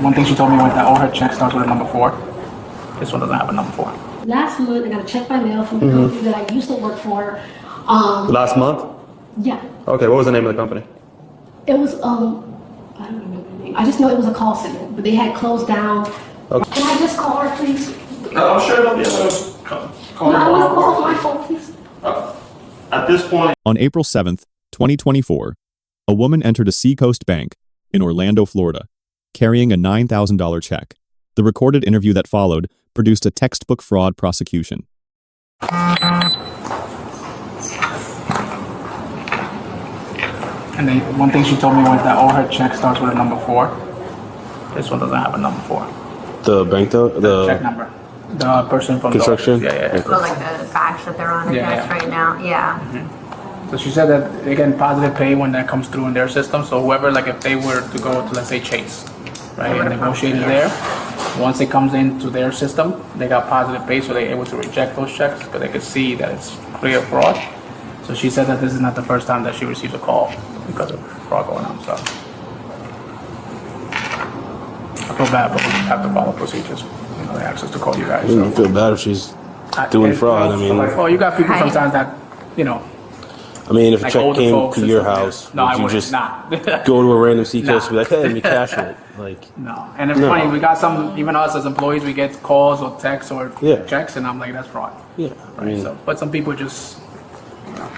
One thing she told me was that all her checks starts with a number 4. This one doesn't have a number 4. Last month, I got a check by mail from the company that I used to work for. Last month? Yeah. Okay, what was the name of the company? It was, I don't remember the name. I just know it was a call center, but they had closed down. Okay. Can I just call her, please? I'm sure it'll be able to call No, I want to call my phone, please. At this point. On April 7th, 2024, a woman entered a Seacoast Bank in Orlando, Florida, carrying a $9,000 check. The recorded interview that followed produced a textbook fraud prosecution. And then one thing she told me was that all her checks starts with a number 4. This one doesn't have a number 4. The bank though? The check number. The person from construction? The office. Yeah. So like the batch that they're on, I guess, right now. Yeah. So she said that they get positive pay when that comes through in their system. So whoever, like if they were to go to, let's say, Chase, right, and negotiate it there, once it comes into their system, they got positive pay, so they're able to reject those checks because they could see that it's clear fraud. So she said that this is not the first time that she receives a call because of fraud going on. So I feel bad, but we have to follow procedures. You know, they asked us to call you guys. I don't feel bad if she's doing fraud. I mean, well, you got people sometimes that, you know. I mean, if a Like check older came folks to and your stuff, house, no, I would you wouldn't. just Nah. go to a random Seacoast Nah. and be like, hey, let me cash it? Like, No, and it's funny. We got some, even us as employees, we get calls or texts or Yeah. checks, and I'm like, that's fraud. yeah. I mean, So, but some people just, you know.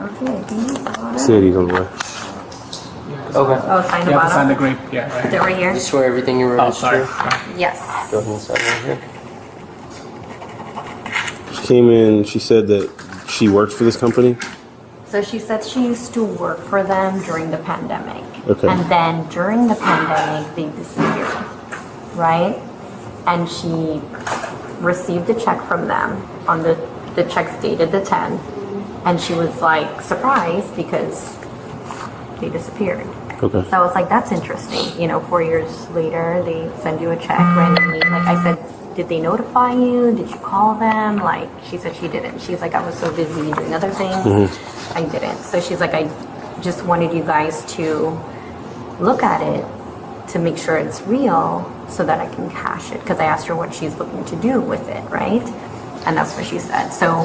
Okay, can you follow say these on the way. Okay. Oh, sign the You have to sign the bottom. grape. Yeah, Is right. it right here? Just swear everything you wrote Oh, is sorry. true. Yes. Go ahead and sign right here. She came in, she said that she worked for this company. So she said she used to work for them during the pandemic. Okay. And then during the pandemic, they disappeared, right? And she received a check from them on the check's dated the 10th. And she was like surprised because they disappeared. Okay. So I was like, that's interesting. You know, 4 years later, they send you a check randomly. Like I said, did they notify you? Did you call them? Like, she said she didn't. She's like, I was so busy doing other things. I didn't. So she's like, I just wanted you guys to look at it to make sure it's real so that I can cash it. Because I asked her what she's looking to do with it, right? And that's what she said. So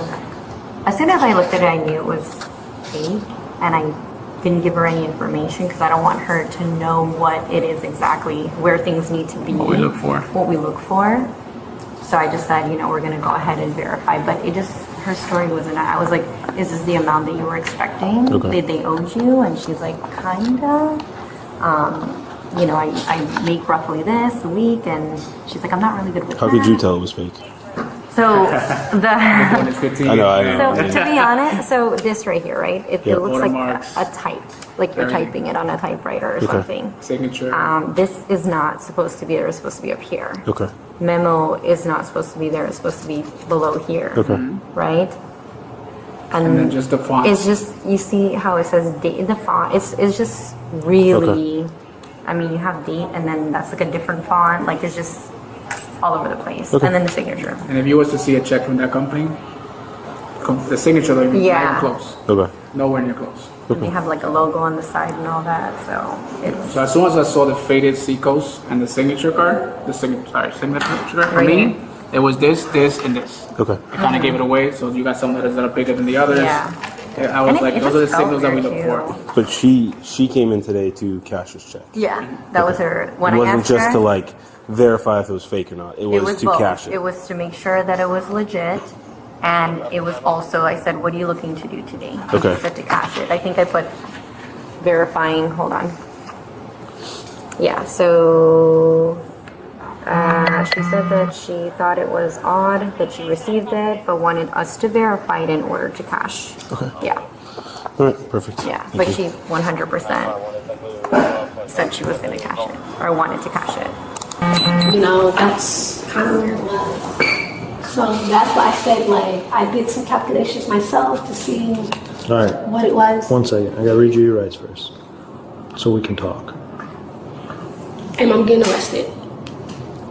as soon as I looked at it, I knew it was fake. And I didn't give her any information because I don't want her to know what it is exactly, where things need to be. What we look for. What we look for. So I just said, you know, we're going to go ahead and verify. But it just, her story wasn't, I was like, is this the amount that you were expecting? Okay. Did they owe you? And she's like, kinda. You know, I make roughly this a week. And she's like, I'm not really good with How that. could you tell it was fake? So When the... it's 15 I know. So to be honest, so this right here, right? It looks like Watermarks. a type, like you're Everything. typing it on a typewriter or something. Signature. This is not supposed to be there. It's supposed to be up here. Okay. Memo is not supposed to be there. It's supposed to be below here. Okay. Right? and then just the font. It's just, you see how it says date, the font, it's just really, I mean, you have date and then that's like a different font, like it's just all over the place. Okay. And then the signature. And if you was to see a check from that company, the signature, like, Yeah. not even close. Okay. Nowhere near close. They have like a logo on the side and all that, so it's So as soon as I saw the faded Seacoast and the signature card, signature card for Right me, here. it was this, and this. Okay. I kind of gave it away, so you got some letters that are bigger than the others. Yeah. I was And like, it those are the just felt signals that we there, look too. for. But she came in today to cash this check. Yeah, that was her. When It I wasn't asked just her, to like verify if it was fake or not. It was, to both. cash it. It was to make sure that it was legit, and it was also, I said, what are you looking to do today? And Okay. She said to cash it. I think I put verifying, hold on. Yeah, so she said that she thought it was odd that she received it, but wanted us to verify it in order to cash. Okay. Yeah, All right. Perfect. yeah, Thank but you. she 100% said she was going to cash it, or wanted to cash it. You know, that's kind of where it was. So that's why I said, like, I did some calculations myself to see All right, what it was. one second. I gotta read you your rights first, so we can talk. And I'm getting arrested.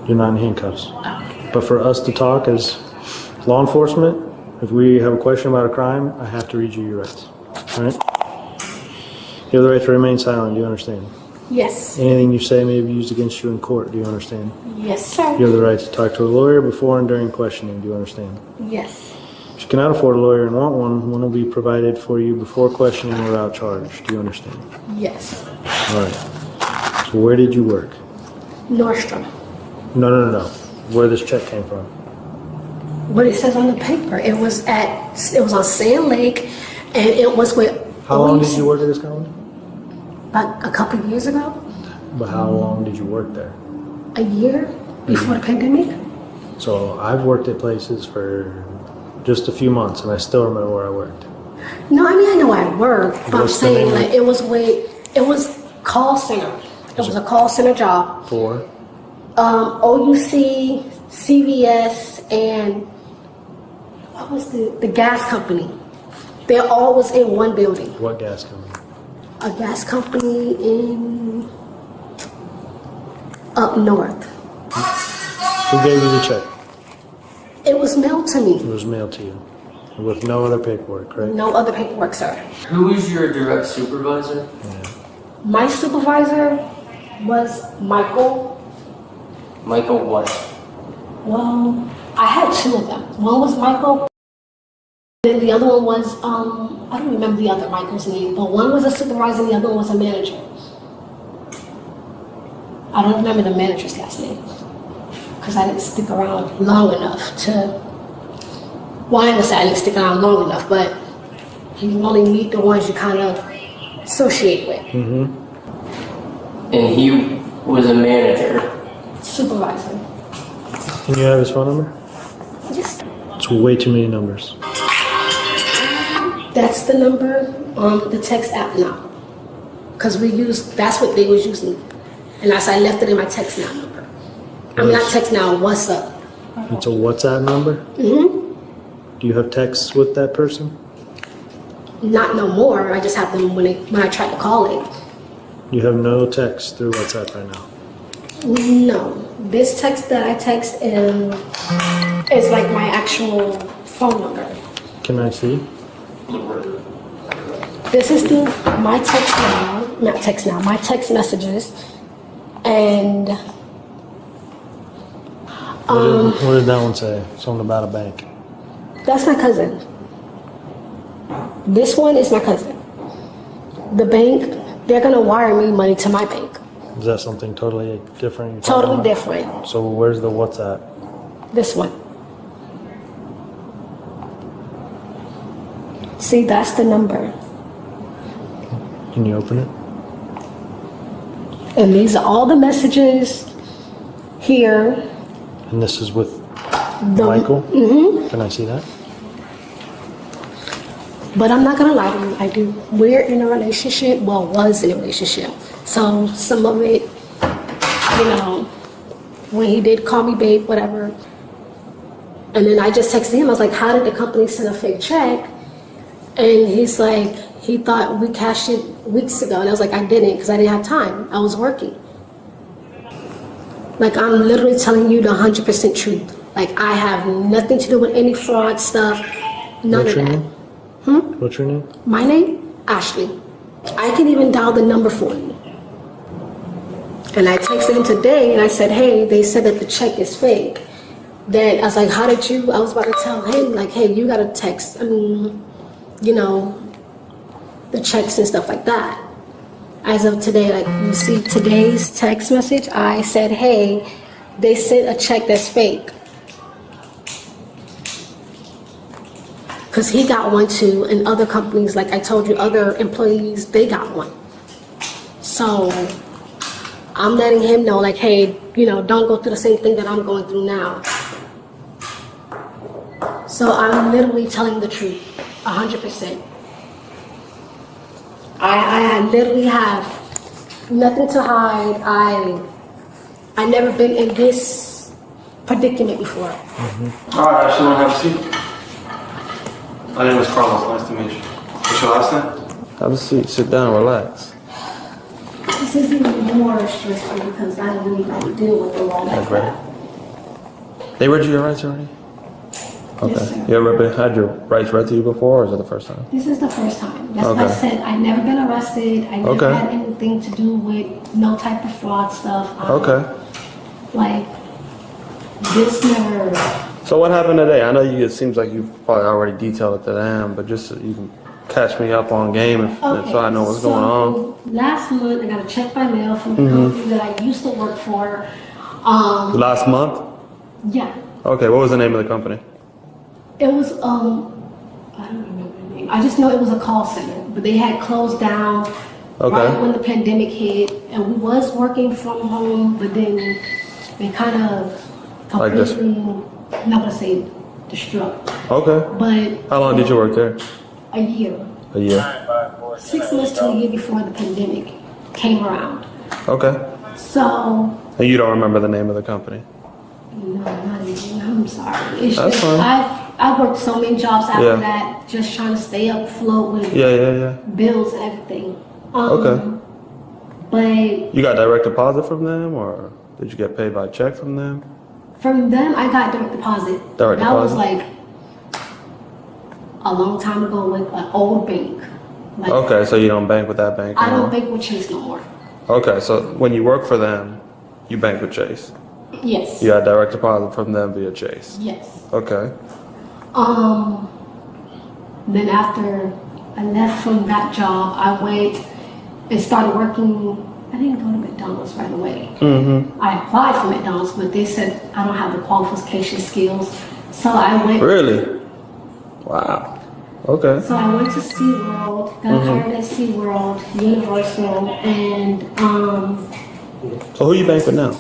You're not in handcuffs. But for us to talk as law enforcement, if we have a question about a crime, I have to read you your rights. All right? You have the right to remain silent. Do you understand? Yes. Anything you say may be used against you in court. Do you understand? Yes, sir. You have the right to talk to a lawyer before and during questioning. Do you understand? Yes. If you cannot afford a lawyer and want one will be provided for you before questioning without charge. Do you understand? Yes. All right. So where did you work? Nordstrom. No. Where this check came from? What it says on the paper. It was on Sand Lake, and it was with. How long did you work at this company? About a couple of years ago. But how long did you work there? A year before the pandemic. So I've worked at places for just a few months, and I still remember where I worked. No, I mean I know I worked, but I'm What's the saying name? like it was call center. It was a call center job. For? OUC, CVS, and what was the gas company? They all was in one building. What gas company? A gas company in up north. Who gave you the check? It was mailed to It me. was mailed to you with no other paperwork, correct? No other paperwork, sir. Who is your direct supervisor? My supervisor was Michael. Michael what? Well, I had two of them. One was Michael, and the other one was, I don't remember the other Michael's name, but one was a supervisor and the other one was a manager. I don't remember the manager's last name because I didn't stick around long enough to, well, I understand I didn't stick around long enough, but you only meet the ones you kind of associate with. And he was a manager. Supervisor. Can you have his phone number? Just, It's way too many numbers. that's the number on the text app now. Because that's what they was using. And I left it in my text now number. I mean, not text now, WhatsApp. It's a WhatsApp number? Mm-hmm. Do you have texts with that person? Not no more. I just have them when I try to call it. You have no text through WhatsApp right now? No. This text that I text is like my actual phone number. Can I see? This is my text now, not text now, my text messages. And What did that one say? Something about a bank. that's my cousin. This one is my cousin. The bank, they're gonna wire me money to my bank. Is that something totally different? you're talking Totally about? different. So where's the WhatsApp? This one. See, that's the number. Can you open it? And these are all the messages here. And this is with The- Michael? Mm-hmm. Can I see that? But I'm not gonna lie to you, I do. We're in a relationship, well, was in a relationship. So some of it, when he did call me babe, whatever. And then I just texted him, I was like, how did the company send a fake check? And he's like, he thought we cashed it weeks ago. And I was like, I didn't, because I didn't have time. I was working. Like, I'm literally telling you the 100% truth. Like, I have nothing to do with any fraud stuff, none What's of your that. name? What's your name? My name? Ashley. I can even dial the number for you. And I texted him today and I said, hey, they said that the check is fake. Then I was like, how did you? I was about to tell him, like, hey, you got to text, the checks and stuff like that. As of today, like, you see today's text message, I said, hey, they sent a check that's fake. Because he got one too, and other companies, like I told you, other employees, they got one. So I'm letting him know, like, hey, don't go through the same thing that I'm going through now. So I'm literally telling the truth, 100%. I literally have nothing to hide. I never been in this predicament before. All right, Ashley, want to have a seat? My name is Carlos. Nice to meet you. What's your last name? Have a seat. Sit down. Relax. This is even more stressful because I don't even deal with the law like that. They read you your rights already? Okay. Yes, sir. You ever had your rights read to you before, or is it the first time? This is the first time. That's why I Okay. said I've never been arrested. I never Okay. had anything to do with no type of fraud stuff. Okay. Like, this never... So what happened today? I know it seems like you've probably already detailed it to them, but just so you can catch me up on game so I know what's going on. Last month, I got a check by mail from the company that I used to work for. Last month? Yeah. Okay, what was the name of the company? It was, I don't remember the name. I just know it was a call center, but they had closed down right when the pandemic hit, and we was working from home, but then they kind of Like this? completely, I'm not gonna say destruct, Okay. but How long did you work there? a year, A year. 6 months to a year before the pandemic came around. Okay. So, And you don't remember the name of the company? no, not even, I'm sorry. It's That's just, fine. I worked so many jobs after Yeah. that, just trying to stay afloat with Yeah. bills and everything. Okay. But You got direct deposit from them, or did you get paid by check from them? from them, I got direct deposit. Direct that was deposit? like a long time ago with an old bank. Like, Okay, so you don't bank with that bank I anymore? don't bank with Chase no more. Okay, so when you work for them, you bank with Chase. Yes. You got direct deposit from them via Chase. Yes. Okay. Then after I left from that job, I went and started working. I didn't go to McDonald's right away. I applied for McDonald's, but they said I don't have the qualification skills. So I went. Really? Wow. Okay. So I went to SeaWorld, got hired at SeaWorld, Universal, and So who you bank with now?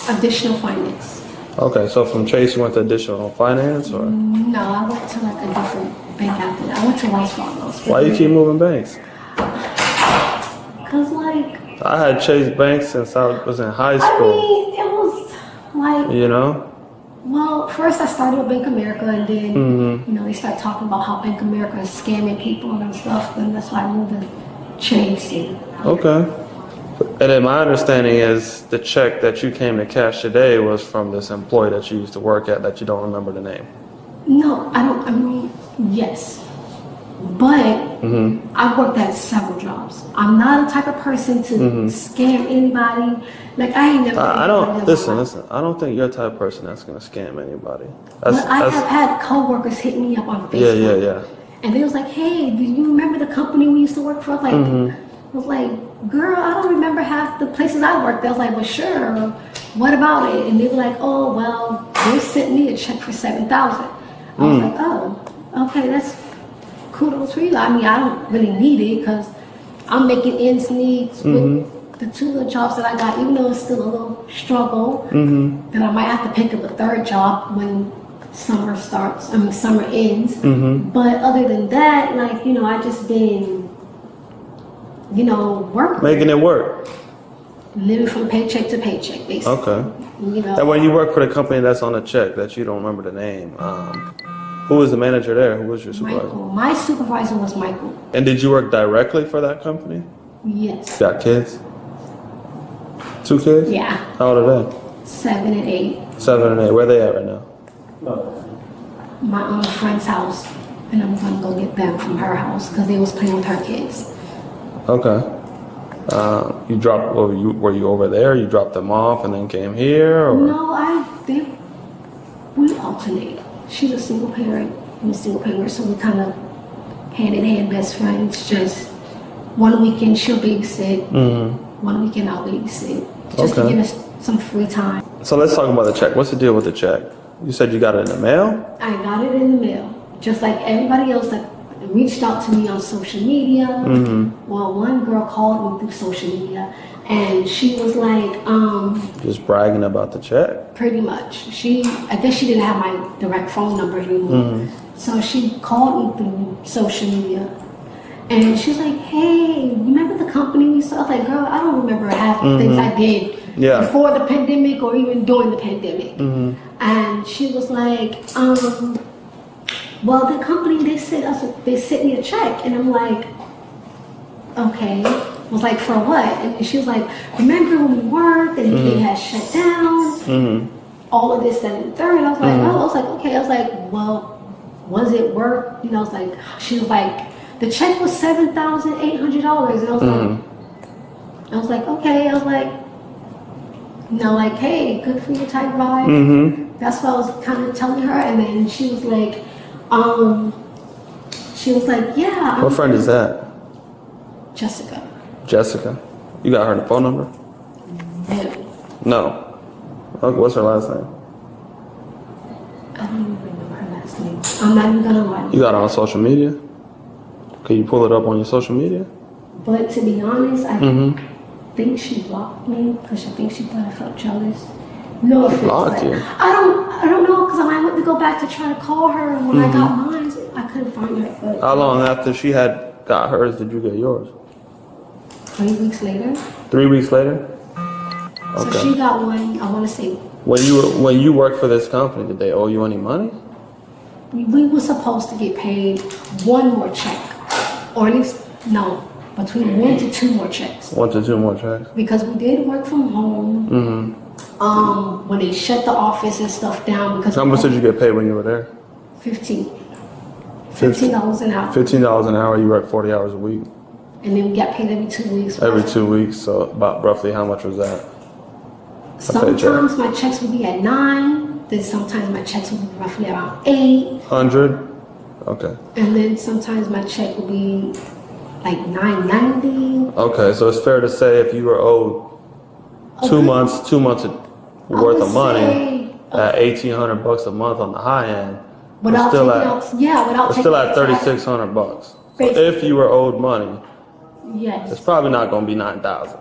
additional finance. Okay, so from Chase you went to additional finance, or No, I went to like a different bank after that. I went to Wells Fargo. why you keep moving banks? Cause like, I had Chase Bank since I was in high I school. mean, it was like, You know? well, first I started with Bank America, and then you know they start talking about how Bank America is scamming people and stuff, and that's why I moved to Chase. Okay. And then my understanding is the check that you came to cash today was from this employee that you used to work at that you don't remember the name. No, I don't. I mean, yes, but I've worked at several jobs. I'm not the type of person to scam anybody. Like I ain't never. I don't listen. I don't think you're the type of person that's gonna scam anybody. But I have had coworkers hit me up on Facebook. Yeah. And they was like, "Hey, do you remember the company we used to work for?" Like, I was like, "Girl, I don't remember half the places I worked." I was like, "Well, sure. What about it?" And they were like, "Oh, well, they sent me a check for $7,000." I was like, "Oh, okay, that's kudos for you." I mean, I don't really need it because I'm making ends meet with the two little jobs that I got. Even though it's still a little struggle, then I might have to pick up a third job when summer starts. I mean, summer ends. But other than that, like, you know, I just been, you know, working, Making it work. living from paycheck to paycheck, basically. Okay. You know, And when you work for the company that's on the check that you don't remember the name, who was the manager there? Who was your supervisor? Michael. My supervisor was Michael. And did you work directly for that company? Yes. Got kids? 2 kids? Yeah. How old are they? 7 and 8. 7 and 8. Where they at right now? My friend's house, and I'm gonna go get them from her house because they was playing with her kids. Okay. You dropped. Were you over there? You dropped them off and then came here, or? No, we alternate. She's a single parent, I'm a single parent, so we kind of hand in hand best friends. Just one weekend she'll babysit, one weekend I'll babysit, just to Okay. give us some free time. So let's talk about the check. What's the deal with the check? You said you got it in the mail? I got it in the mail, just like everybody else that reached out to me on social media. Well, one girl called me through social media, and she was like, Just bragging about the check? pretty much. I guess she didn't have my direct phone number anymore. So she called me through social media. And she's like, "Hey, remember the company we saw?" I was like, "Girl, I don't remember half the things I did Yeah. before the pandemic or even during the pandemic." And she was like, "Well, the company, they sent me a check." And I'm like, "Okay." I was like, "For what?" And she was like, "Remember when we worked and it had shut down?" all of this, that, and the third. I was like, oh, I was like, okay. I was like, well, was it worth, you know, I was like, she was like, the check was $7,800. And I was like, okay. I was like, you know, like, hey, good for you type vibe. That's what I was kind of telling her. And then she was like, yeah. What friend is that? Jessica. Jessica. You got her phone number? No. Okay, what's her last name? I don't even remember her last name. I'm not even gonna lie. You got her on social media? Can you pull it up on your social media? But to be honest, I think she blocked me because I think she thought I felt jealous. No offense. Blocked you? I don't know because I went to go back to try to call her, and when I got mine, I couldn't find her. But How long after she had got hers did you get yours? 3 weeks later. 3 weeks later? So Okay. she got one. I want to say When you worked for this company, did they owe you any money? we were supposed to get paid one more check, or at least no, between 1 to 2 more checks. 1 to 2 more checks. Because we did work from home. When they shut the office and stuff down, because How much did you get paid when you were there? $15 an hour, $15 an hour. You work 40 hours a week. and then we got paid every 2 weeks. Every 2 weeks. So about roughly how much was that? Sometimes my checks would be at 9. Then sometimes my checks would be roughly around 8. 100. Okay. And then sometimes my check would be like $9.90. Okay. So it's fair to say if you were owed 2 months worth of money at $1,800 a month on the high end, Without still taking at- out, yeah, without we're taking still out at tax. $3,600. So Basically. if you were owed money, it's Yes, probably not going to be 9,000.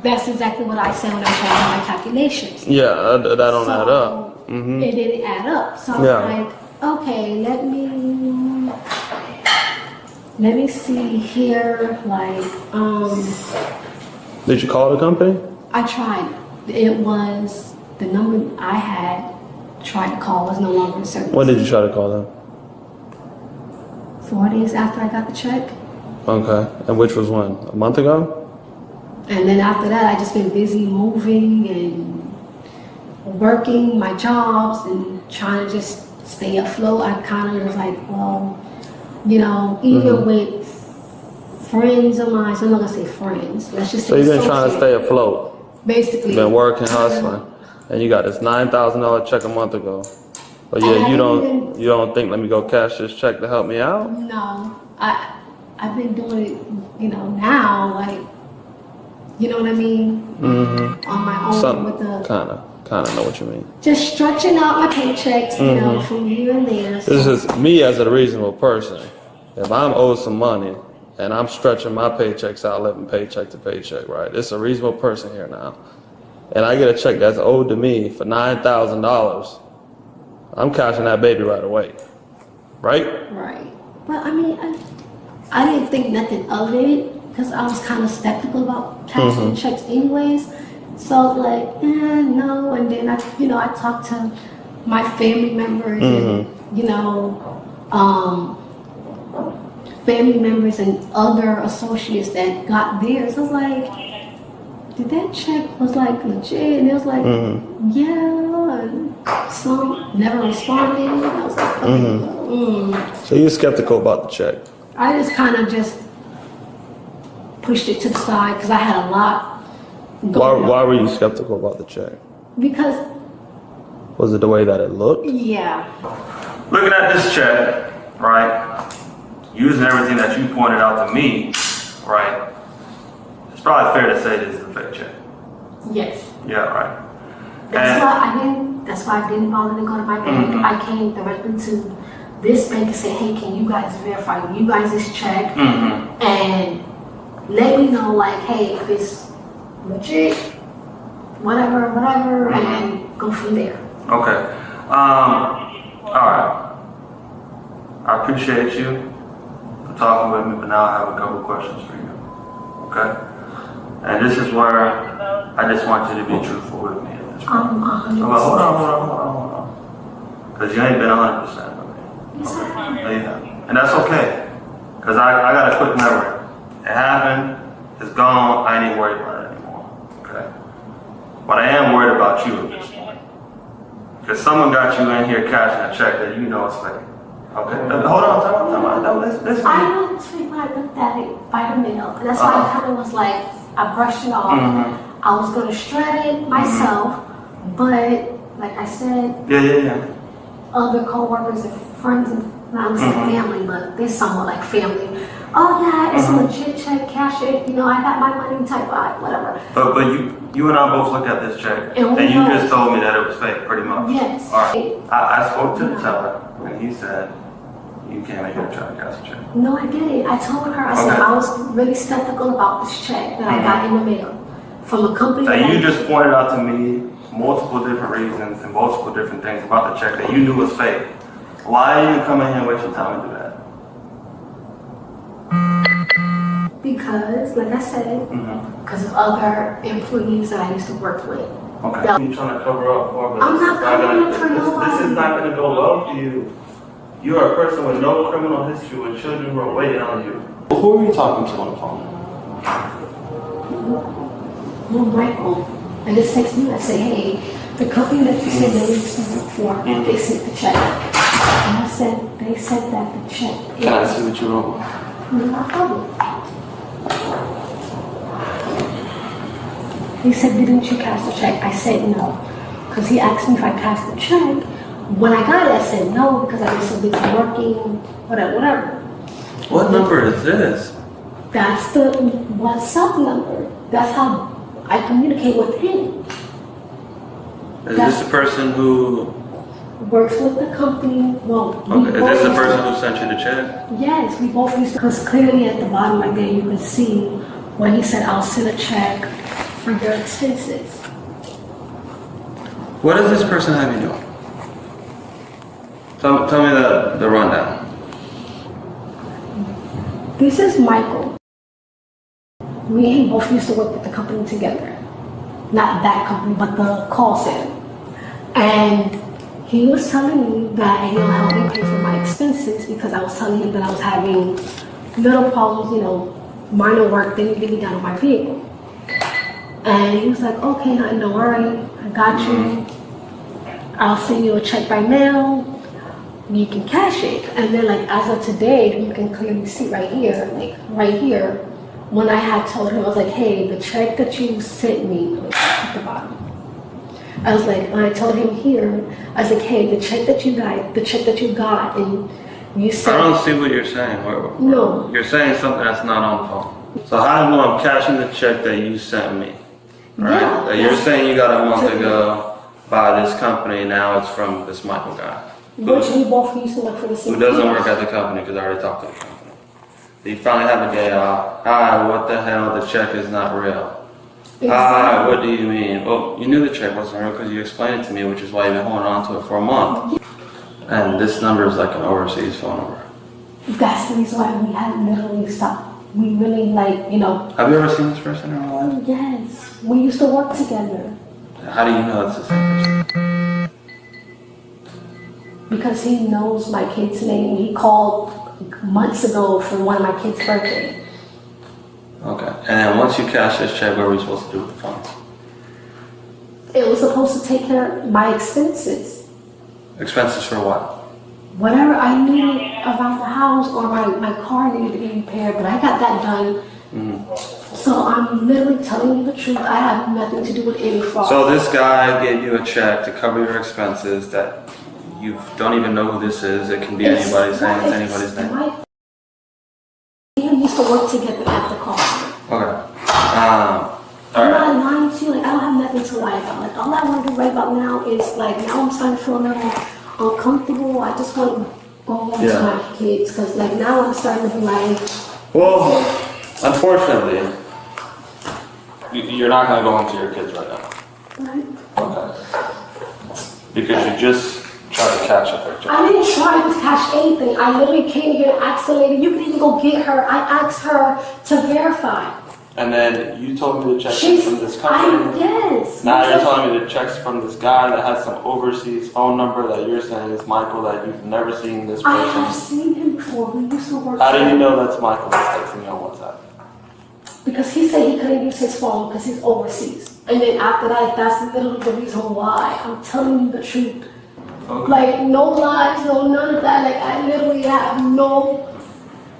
that's exactly what I said when I tried to do my calculations. Yeah, that don't add up. It didn't add up. So Yeah. I'm like, okay, let me see here. Like, Did you call the company? I tried. It was the number I had tried to call was no longer in service. When did you try to call them? 4 days after I got the check. Okay. And which was when? A month ago? And then after that, I just been busy moving and working my jobs and trying to just stay afloat. I kind of was like, well, you know, even with friends of mine, so I'm not gonna say friends. Let's just say So you've been trying to associates. stay afloat. Basically, You've been working, hustling, and you got this $9,000 check a month ago. But I yeah, you haven't don't think let me go cash this check to help me out? No, I've been doing it, you know, now, like, you know what I mean? On my own with the Kind of know what you mean. just stretching out my paychecks, you know, from here and there. So, This is me as a reasonable person. If I'm owed some money and I'm stretching my paychecks out, living paycheck to paycheck, right? It's a reasonable person here now. And I get a check that's owed to me for $9,000. I'm cashing that baby right away. Right? right. But I mean, I didn't think nothing of it because I was kind of skeptical about cashing checks anyways. So I was like, no. And then I talked to my family members and, family members and other associates that got theirs. I was like, did that check was like legit? And it was like, yeah. And some never responded. I was like, okay, So you're skeptical about the check. I just kind of just pushed it to the side because I had a lot going on. Why were you skeptical about the check? Because, Was it the way that it looked? yeah. Looking at this check, right, using everything that you pointed out to me, right, it's probably fair to say this is a fake check. Yes. Yeah, right. That's why I didn't bother to go to my bank. I came directly to this bank and said, hey, can you guys verify you guys' check and let me know, like, hey, if it's legit, whatever, and go from there. Okay. All right. I appreciate you for talking with me, but now I have a couple questions for you. Okay? And this is where I just want you to be truthful with me at this point. I'm 100%. Hold on. Because you ain't been 100% with me. Yes, I am. No, you haven't. And that's okay. Because I got a quick memory. It happened. It's gone. I ain't even worried about it anymore. Okay? But I am worried about you at this point. Because someone got you in here cashing a check that you know is fake. Okay, hold on, time out. No, listen. I knew it was fake when I looked at it by the mail. And that's why I kind of was like, I brushed it off. I was going to shred it myself, but like I said, other co-workers and friends and not to say family, but they're somewhat like family. Oh yeah, it's a legit check, cash it. You know, I got my money type of whatever. But you and I both looked at this check, and you just told me that it was fake, pretty much. Yes. All right. I spoke to the teller, and he said you can't make it a check, cash a check. No, I did. I told her. I said I was really skeptical about this check that I got in the mail from a company. And you just pointed out to me multiple different reasons and multiple different things about the check that you knew was fake. Why are you coming here and waste your time to do that? Because, like I said, because of other employees that I used to work with. Okay. Yeah. You're trying to cover up for, but I'm not covering up for nobody. This is not going to go well for you. You are a person with no criminal history with children who are waiting on you. Who are you talking to on the phone? Well, Michael, and this takes me. I say, hey, the company that you said they used to work for, they sent the check. And I said, they said that the check. Can I see what you wrote? No problem. He said, didn't you cash the check? I said no. Because he asked me if I cashed the check. When I got it, I said no because I was so busy working, whatever. What number is this? That's the WhatsApp number. That's how I communicate with him. Is this the person who... Works with the company. Well, Okay, is this the person who sent you the check? Yes, we both used to, because clearly at the bottom right there you can see when he said, I'll send a check for your expenses. What does this person have you doing? Tell me the rundown. This is Michael. Me and him both used to work with the company together. Not that company, but the call center. And he was telling me that he'll help me pay for my expenses because I was telling him that I was having little problems, you know, minor work that needed to be done on my vehicle. And he was like, okay, honey, don't worry, I got you. I'll send you a check by mail. You can cash it. And then like as of today, you can clearly see right here, like right here, when I had told him, I was like, hey, the check that you sent me was at the bottom. I was like, when I told him here, I was like, hey, the check that you got, and you said. I don't see what you're saying. No. You're saying something that's not on the phone. So how do you know I'm cashing the check that you sent me? Right? Yeah, That you're saying you got a month ago by this company, now it's from this Michael guy. Which we both used to work for the same Who doesn't company. work at the company because I already talked to the company. You finally have a day off. Hi, what the hell? The check is not real. Hi, what do you mean? Well, you knew the check wasn't real because you explained it to me, which is why you've been holding on to it for a month. And this number is like an overseas phone number. That's the reason why we had literally stopped. We really like, you know. Have you ever seen this person in real life? Yes, we used to work together. How do you know it's the same person? Because he knows my kid's name. He called months ago for one of my kids' birthday. Okay. And then once you cash this check, what are we supposed to do with the funds? It was supposed to take care of my expenses. Expenses for what? Whatever I needed around the house or my car needed to be repaired, but I got that done. So I'm literally telling you the truth. I have nothing to do with any fraud. So this guy gave you a check to cover your expenses that you don't even know who this is. It can be anybody's name. It's anybody's name. We used to work together at the call center. Okay. I'm not lying to you. Like, I don't have nothing to lie about. Like, all I want to worry about now is, like, now I'm starting to feel a little uncomfortable. I just want to go home to my kids. Because, like, now I'm starting to be like... Well, unfortunately, you're not going to go home to your kids right now. Right? Okay. Because you just tried to catch a picture. I didn't try to catch anything. I literally came here and asked the lady, you can even go get her. I asked her to verify. And then you told me the checks from this company. Yes. Now you're telling me the checks from this guy that has some overseas phone number that you're saying is Michael, that you've never seen this person. I have seen him before. We used to work How do you together. know that's Michael that's texting you on WhatsApp? Because he said he couldn't use his phone because he's overseas. And then after that, that's literally the reason why I'm telling you the truth. Okay. Like, no lies, no none of that. Like, I literally have no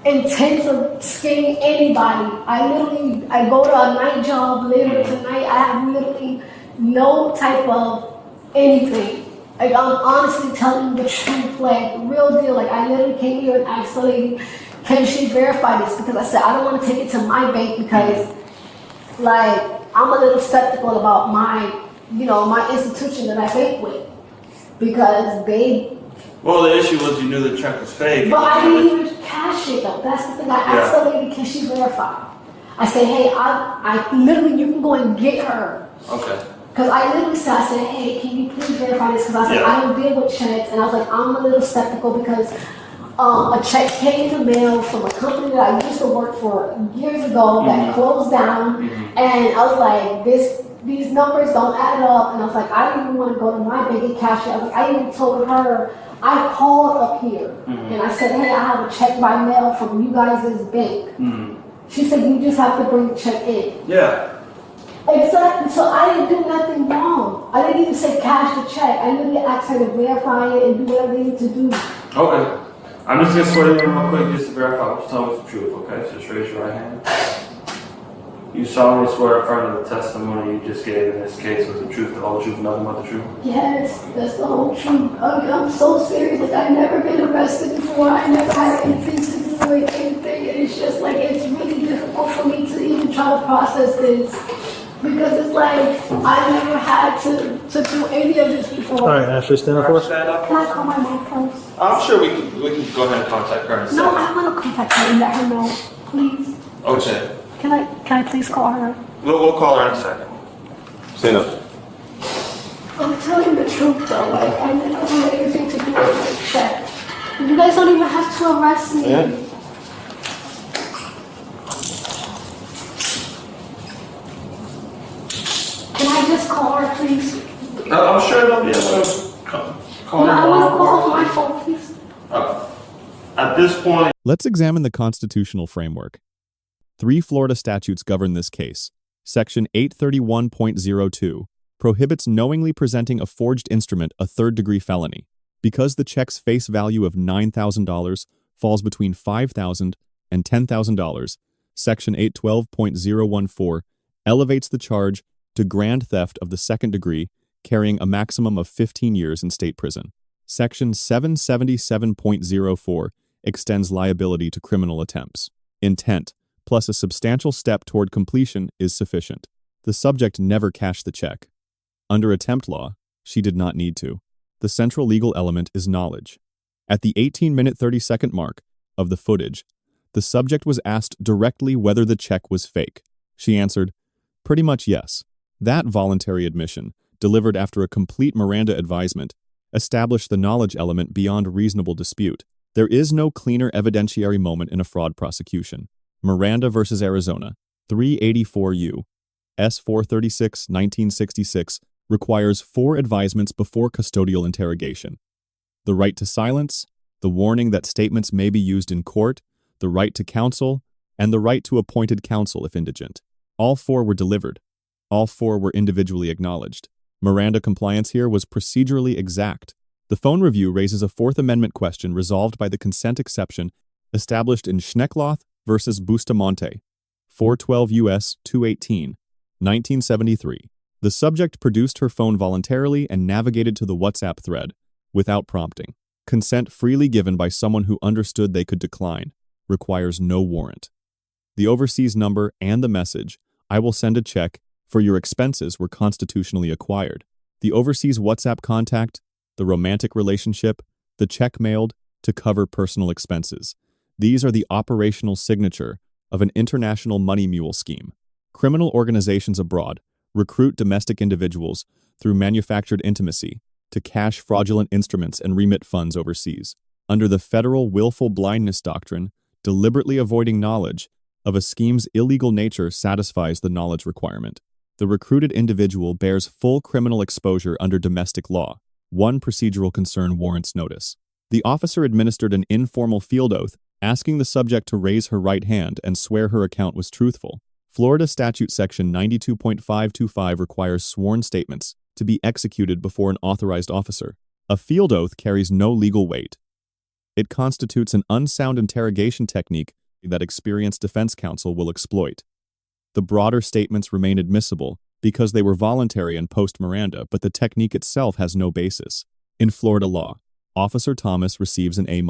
intent of scaring anybody. I go to a night job later tonight. I have literally no type of anything. Like, I'm honestly telling you the truth, like, real deal. Like, I literally came here and asked the lady, can she verify this? Because I said, I don't want to take it to my bank because, like, I'm a little skeptical about my institution that I bank with. Because they... Well, the issue was you knew the check was fake. But I didn't even cash it, though. That's the thing. I asked the lady, can she verify? I said, hey, I literally, you can go and get her. Okay. Because I literally said, hey, can you please verify this? Because I said, I don't deal with checks. And I was like, I'm a little skeptical because a check came in the mail from a company that I used to work for years ago that closed down. And I was like, these numbers don't add up. And I was like, I didn't even want to go to my bank and cash it. I was like, I even told her, I called up here and I said, hey, I have a check by mail from you guys' bank. She said, you just have to bring the check in. Yeah. Exactly. So I didn't do nothing wrong. I didn't even say cash the check. I literally asked her to verify it and do whatever they need to do. Okay. I'm just gonna swear you in real quick just to verify what you told me is the truth, okay? So just raise your right hand. You solemnly swear affirm that the testimony you just gave in this case was the truth, the whole truth, nothing but the truth? Yes, that's the whole truth. I'm so serious. Like, I've never been arrested before. I never had anything to do with anything. And it's just like, it's really difficult for me to even try to process this. Because it's like, I never had to do any of this before. All right, Ashley, stand up for us. Stand up. Can I call my mom first? I'm sure we can go ahead and contact her in a second. No, I want to contact her and let her know, please. Okay. Can I please call her? We'll call her in a second. Stand up. I'm telling the truth though, like, I never had anything to do with the check. You guys don't even have to arrest me. Yeah. Can I just call her, please? I'm sure they'll be able to call No, her. I want to call my phone, please. At this point, Let's examine the constitutional framework. 3 Florida statutes govern this case. Section 831.02 prohibits knowingly presenting a forged instrument a third-degree felony. Because the check's face value of $9,000 falls between $5,000 and $10,000, Section 812.014 elevates the charge to grand theft of the second degree, carrying a maximum of 15 years in state prison. Section 777.04 extends liability to criminal attempts. Intent, plus a substantial step toward completion, is sufficient. The subject never cashed the check. Under attempt law, she did not need to. The central legal element is knowledge. At the 18-minute 30-second mark of the footage, the subject was asked directly whether the check was fake. She answered, pretty much yes. That voluntary admission, delivered after a complete Miranda advisement, established the knowledge element beyond reasonable dispute. There is no cleaner evidentiary moment in a fraud prosecution. Miranda v. Arizona, 384 U. S. 436, 1966, requires 4 advisements before custodial interrogation: the right to silence, the warning that statements may be used in court, the right to counsel, and the right to appointed counsel if indigent. All 4 were delivered. All 4 were individually acknowledged. Miranda compliance here was procedurally exact. The phone review raises a Fourth Amendment question resolved by the consent exception established in Schneckloth v. Bustamante, 412 U.S. 218, 1973. The subject produced her phone voluntarily and navigated to the WhatsApp thread without prompting. Consent freely given by someone who understood they could decline requires no warrant. The overseas number and the message, "I will send a check for your expenses," were constitutionally acquired. The overseas WhatsApp contact, the romantic relationship, the check mailed to cover personal expenses. These are the operational signature of an international money mule scheme. Criminal organizations abroad recruit domestic individuals through manufactured intimacy to cash fraudulent instruments and remit funds overseas. Under the federal willful blindness doctrine, deliberately avoiding knowledge of a scheme's illegal nature satisfies the knowledge requirement. The recruited individual bears full criminal exposure under domestic law. One procedural concern warrants notice. The officer administered an informal field oath asking the subject to raise her right hand and swear her account was truthful. Florida Statute Section 92.525 requires sworn statements to be executed before an authorized officer. A field oath carries no legal weight. It constitutes an unsound interrogation technique that experienced defense counsel will exploit. The broader statements remain admissible because they were voluntary and post-Miranda, but the technique itself has no basis. In Florida law, Officer Thomas receives an A-.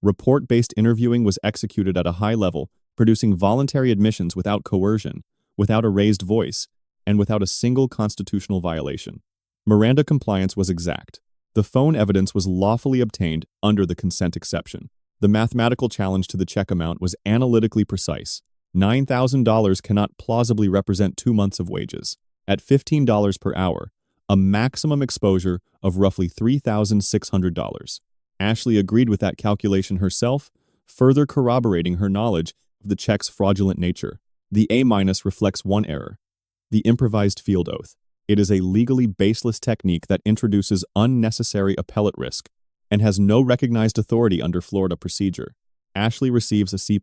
Report-based interviewing was executed at a high level, producing voluntary admissions without coercion, without a raised voice, and without a single constitutional violation. Miranda compliance was exact. The phone evidence was lawfully obtained under the consent exception. The mathematical challenge to the check amount was analytically precise. $9,000 cannot plausibly represent 2 months of wages. At $15 per hour, a maximum exposure of roughly $3,600. Ashley agreed with that calculation herself, further corroborating her knowledge of the check's fraudulent nature. The A- reflects one error: the improvised field oath. It is a legally baseless technique that introduces unnecessary appellate risk and has no recognized authority under Florida procedure. Ashley receives a C+.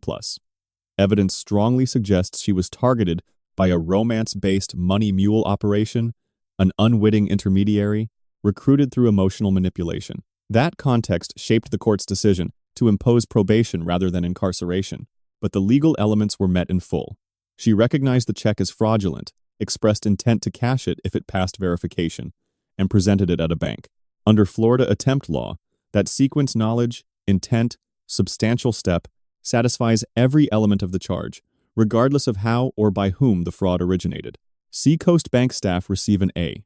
Evidence strongly suggests she was targeted by a romance-based money mule operation, an unwitting intermediary, recruited through emotional manipulation. That context shaped the court's decision to impose probation rather than incarceration, but the legal elements were met in full. She recognized the check as fraudulent, expressed intent to cash it if it passed verification, and presented it at a bank. Under Florida attempt law, that sequence knowledge, intent, substantial step satisfies every element of the charge, regardless of how or by whom the fraud originated. Seacoast Bank staff receive an A.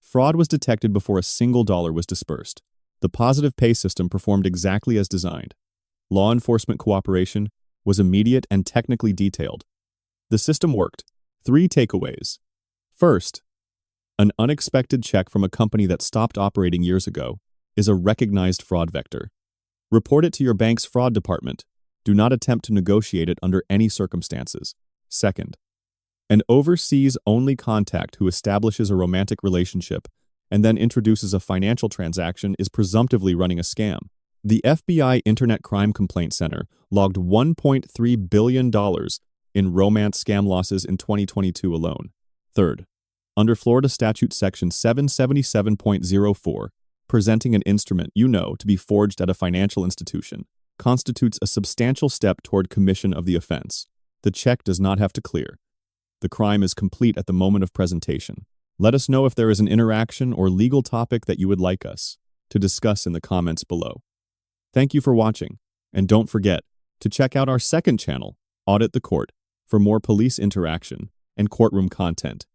Fraud was detected before a single dollar was dispersed. The positive pay system performed exactly as designed. Law enforcement cooperation was immediate and technically detailed. The system worked. 3 takeaways. First, an unexpected check from a company that stopped operating years ago is a recognized fraud vector. Report it to your bank's fraud department. Do not attempt to negotiate it under any circumstances. Second, an overseas-only contact who establishes a romantic relationship and then introduces a financial transaction is presumptively running a scam. The FBI Internet Crime Complaint Center logged $1.3 billion in romance scam losses in 2022 alone. Third, under Florida Statute Section 777.04, presenting an instrument you know to be forged at a financial institution constitutes a substantial step toward commission of the offense. The check does not have to clear. The crime is complete at the moment of presentation. Let us know if there is an interaction or legal topic that you would like us to discuss in the comments below. Thank you for watching, and don't forget to check out our second channel, Audit the Court, for more police interaction and courtroom content.